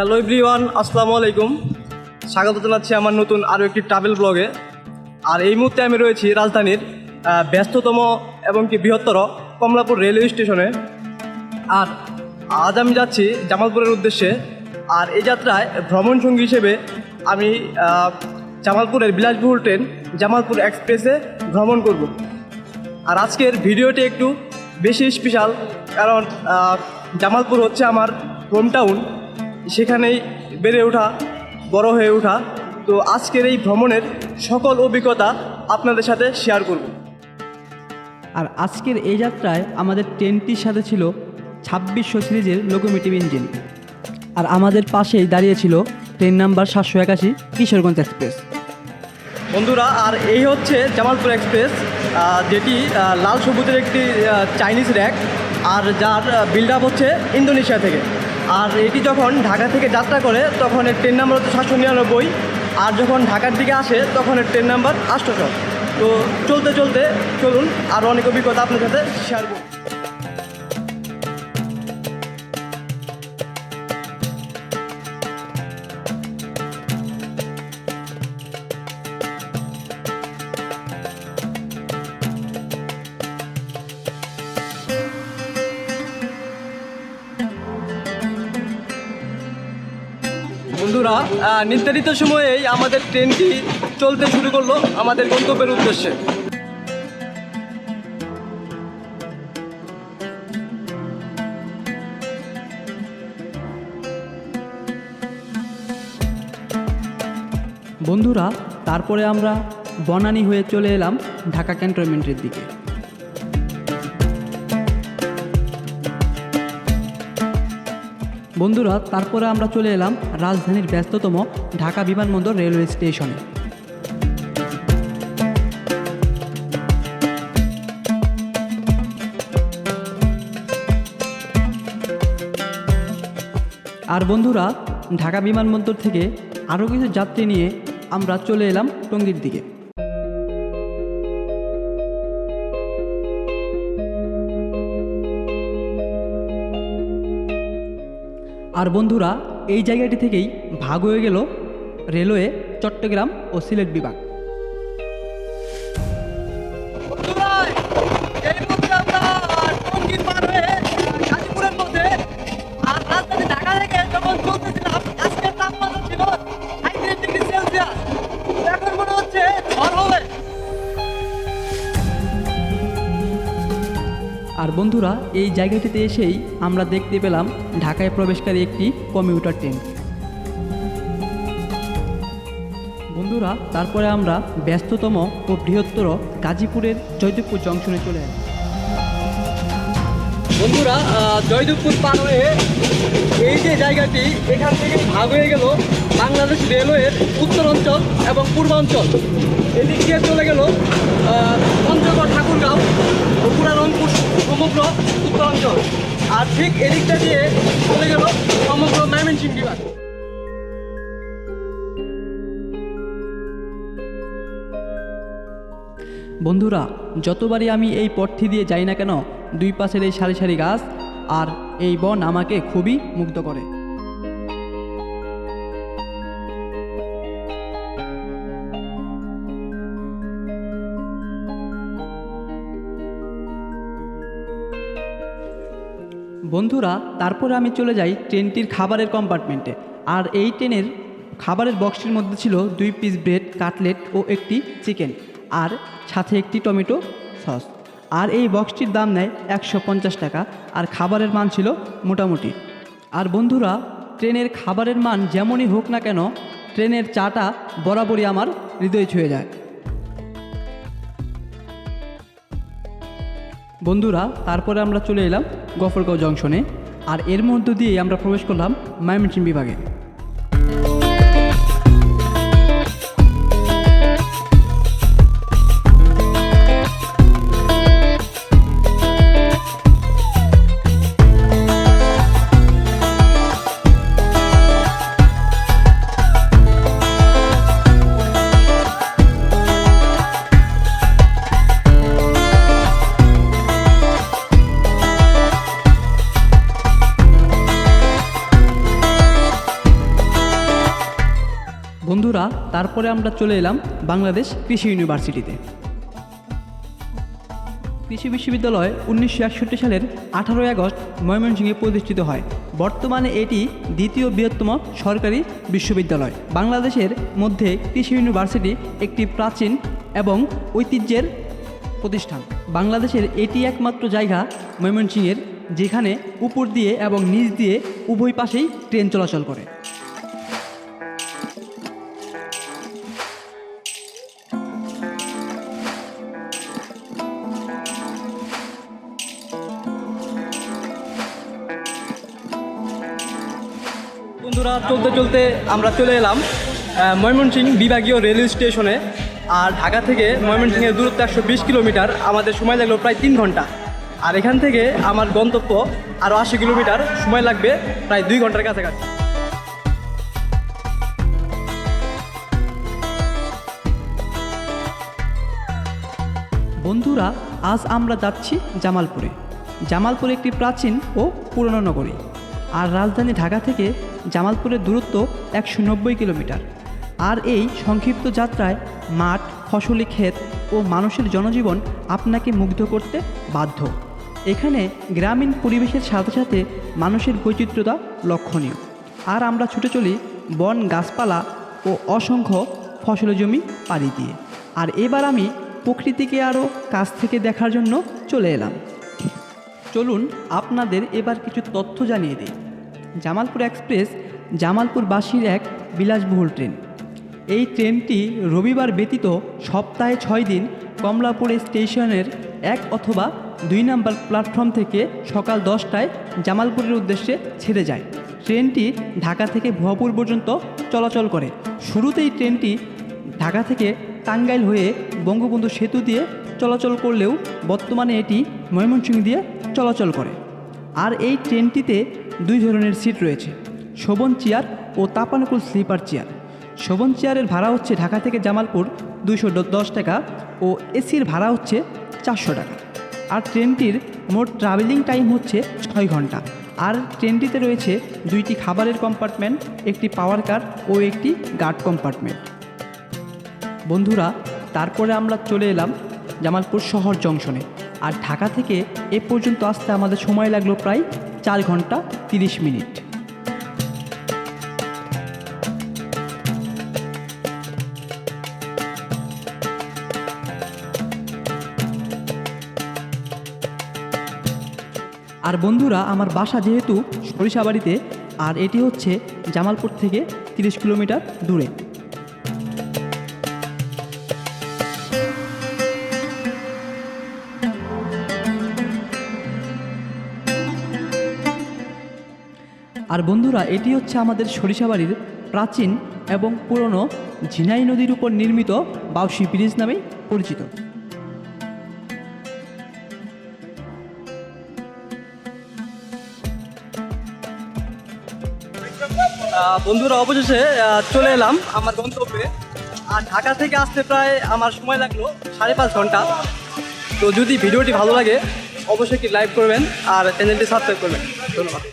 Hello everyone, আসসালামু আলাইকুম। স্বাগত জানাচ্ছি আমার নতুন আরও একটি ট্রাভেল ব্লগে। আর এই মুহূর্তে আমি রয়েছি রাজধানীর ব্যস্ততম এবং কি বৃহত্তর কমলাপুর রেলওয়ে স্টেশনে। আর আজ আমি যাচ্ছি জামালপুরের উদ্দেশ্যে। আর এই যাত্রায় ভ্রমণ সঙ্গী হিসেবে আমি জামালপুরের বিলাসবহুল ট্রেন জামালপুর এক্সপ্রেসে ভ্রমণ করব। আর আজকের ভিডিওটি একটু বেশি স্পেশাল, কারণ জামালপুর হচ্ছে আমার হোম টাউন, সেখানেই বেড়ে ওঠা, বড় হয়ে ওঠা। তো আজকের এই ভ্রমণের সকল অভিজ্ঞতা আপনাদের সাথে শেয়ার করব। আর আজকের এই যাত্রায় আমাদের ট্রেনটির সাথে ছিল 2600 সিরিজের লোকোমোটিভ ইঞ্জিন। আর আমাদের পাশেই দাঁড়িয়েছিল ট্রেন নাম্বার 781 কিশোরগঞ্জ এক্সপ্রেস। বন্ধুরা, আর এই হচ্ছে জামালপুর এক্সপ্রেস, যেটি লাল সবুজের একটি চাইনিজ র্যাক, আর যার বিল্ড আপ হচ্ছে ইন্দোনেশিয়া থেকে। আর এটি যখন ঢাকা থেকে যাত্রা করে তখন এর ট্রেন নাম্বার হচ্ছে 799, আর যখন ঢাকার দিকে আসে তখন এর ট্রেন নাম্বার 800। তো চলতে চলতে চলুন আর অনেক অভিজ্ঞতা আপনার সাথে শেয়ার করুন। বন্ধুরা, নির্ধারিত সময়েই আমাদের ট্রেনটি চলতে শুরু করলো আমাদের গন্তব্যের উদ্দেশ্যে। বন্ধুরা, তারপরে আমরা বনানী হয়ে চলে এলাম ঢাকা ক্যান্টনমেন্টের দিকে। বন্ধুরা, তারপরে আমরা চলে এলাম রাজধানীর ব্যস্ততম ঢাকা বিমানবন্দর রেলওয়ে স্টেশনে। আর বন্ধুরা, ঢাকা বিমানবন্দর থেকে আরও কিছু যাত্রী নিয়ে আমরা চলে এলাম টঙ্গীর দিকে। আর বন্ধুরা, এই জায়গাটি থেকেই ভাগ হয়ে গেল রেলওয়ে চট্টগ্রাম ও সিলেট বিভাগ। আর বন্ধুরা, এই জায়গাটিতে এসেই আমরা দেখতে পেলাম ঢাকায় প্রবেশকারী একটি কমিউটার ট্রেন। বন্ধুরা, তারপরে আমরা ব্যস্ততম ও বৃহত্তর গাজীপুরের জয়দেবপুর জংশনে চলে এলাম। বন্ধুরা, জয়দেবপুর পার হয়ে এই যে জায়গাটি, এখান থেকে ভাগ হয়ে গেল বাংলাদেশ রেলওয়ের উত্তরাঞ্চল এবং পূর্বাঞ্চল। এদিক দিয়ে চলে গেল পঞ্চগড়, ঠাকুরগাঁও, বগুড়া, রংপুর, সমগ্র উত্তরাঞ্চল। আর ঠিক এদিকটা দিয়ে চলে গেল সমগ্র ময়মনসিংহ বিভাগ। বন্ধুরা, যতবারই আমি এই পথটি দিয়ে যাই না কেন, দুই পাশের এই সারি সারি গাছ আর এই বন আমাকে খুবই মুগ্ধ করে। বন্ধুরা, তারপরে আমি চলে যাই ট্রেনটির খাবারের কম্পার্টমেন্টে। আর এই ট্রেনের খাবারের বক্সটির মধ্যে ছিল 2 পিস ব্রেড, কাটলেট ও একটি চিকেন, আর সাথে একটি টমেটো সস। আর এই বক্সটির দাম নেয় 150 টাকা। আর খাবারের মান ছিল মোটামুটি। আর বন্ধুরা, ট্রেনের খাবারের মান যেমনই হোক না কেন, ট্রেনের চাটা বরাবরই আমার হৃদয় ছুঁয়ে যায়। বন্ধুরা, তারপরে আমরা চলে এলাম গফরগাঁও জংশনে। আর এর মধ্য দিয়ে আমরা প্রবেশ করলাম ময়মনসিংহ বিভাগে। বন্ধুরা, তারপরে আমরা চলে এলাম বাংলাদেশ কৃষি ইউনিভার্সিটিতে। কৃষি বিশ্ববিদ্যালয় 1961 সালের 18 আগস্ট ময়মনসিংহে প্রতিষ্ঠিত হয়। বর্তমানে এটি দ্বিতীয় বৃহত্তম সরকারি বিশ্ববিদ্যালয়। বাংলাদেশের মধ্যে কৃষি ইউনিভার্সিটি একটি প্রাচীন এবং ঐতিহ্যের প্রতিষ্ঠান। বাংলাদেশের এটি একমাত্র জায়গা ময়মনসিংহের যেখানে উপর দিয়ে এবং নিচ দিয়ে উভয় পাশেই ট্রেন চলাচল করে। বন্ধুরা, চলতে চলতে আমরা চলে এলাম ময়মনসিংহ বিভাগীয় রেলওয়ে স্টেশনে। আর ঢাকা থেকে ময়মনসিংহের দূরত্ব 120 কিলোমিটার, আমাদের সময় লাগলো প্রায় 3 ঘন্টা। আর এখান থেকে আমার গন্তব্য আরও 80 কিলোমিটার, সময় লাগবে প্রায় 2 ঘন্টার কাছাকাছি। বন্ধুরা, আজ আমরা যাচ্ছি জামালপুরে। জামালপুর একটি প্রাচীন ও পুরনো নগরী। আর রাজধানী ঢাকা থেকে জামালপুরের দূরত্ব 190 কিলোমিটার। আর এই সংক্ষিপ্ত যাত্রায় মাঠ, ফসলি ক্ষেত ও মানুষের জনজীবন আপনাকে মুগ্ধ করতে বাধ্য। এখানে গ্রামীণ পরিবেশের সাথে সাথে মানুষের বৈচিত্র্যতা লক্ষণীয়। আর আমরা ছুটে চলি বন, গাছপালা ও অসংখ্য ফসলি জমি পাড়ি দিয়ে। আর এবার আমি প্রকৃতিকে আরও কাছ থেকে দেখার জন্য চলে এলাম। চলুন আপনাদের এবার কিছু তথ্য জানিয়ে দিই। জামালপুর এক্সপ্রেস জামালপুরবাসীর এক বিলাসবহুল ট্রেন। এই ট্রেনটি রবিবার ব্যতীত সপ্তাহে 6 দিন কমলাপুর স্টেশনের 1 অথবা 2 নম্বর প্ল্যাটফর্ম থেকে সকাল 10টায় জামালপুরের উদ্দেশ্যে ছেড়ে যায়। ট্রেনটি ঢাকা থেকে ভুয়াপুর পর্যন্ত চলাচল করে। শুরুতেই ট্রেনটি ঢাকা থেকে টাঙ্গাইল হয়ে বঙ্গবন্ধু সেতু দিয়ে চলাচল করলেও বর্তমানে এটি ময়মনসিংহ দিয়ে চলাচল করে। আর এই ট্রেনটিতে 2 ধরনের সিট রয়েছে, শোভন চেয়ার ও তাপানুকুল স্লিপার চেয়ার। শোভন চেয়ারের ভাড়া হচ্ছে ঢাকা থেকে জামালপুর 210 টাকা ও এসির ভাড়া হচ্ছে 400 টাকা। আর ট্রেনটির মোট ট্রাভেলিং টাইম হচ্ছে 6 ঘন্টা। আর ট্রেনটিতে রয়েছে 2টি খাবারের কম্পার্টমেন্ট, একটি পাওয়ার কার ও একটি গার্ড কম্পার্টমেন্ট। বন্ধুরা, তারপরে আমরা চলে এলাম জামালপুর শহর জংশনে। আর ঢাকা থেকে এ পর্যন্ত আসতে আমাদের সময় লাগলো প্রায় 4 ঘন্টা 30 মিনিট। আর বন্ধুরা, আমার বাসা যেহেতু সরিষাবাড়িতে, আর এটি হচ্ছে জামালপুর থেকে 30 কিলোমিটার দূরে। আর বন্ধুরা, এটি হচ্ছে আমাদের সরিষাবাড়ির প্রাচীন এবং পুরনো ঝিনাই নদীর উপর নির্মিত বাউসি ব্রিজ নামেই পরিচিত। বন্ধুরা, অবশেষে চলে এলাম আমার গন্তব্যে। আর ঢাকা থেকে আসতে প্রায় আমার সময় লাগলো 5.5 ঘন্টা। তো যদি ভিডিওটি ভালো লাগে অবশ্যই কি লাইক করবেন আর চ্যানেলটি সাবস্ক্রাইব করবেন। ধন্যবাদ।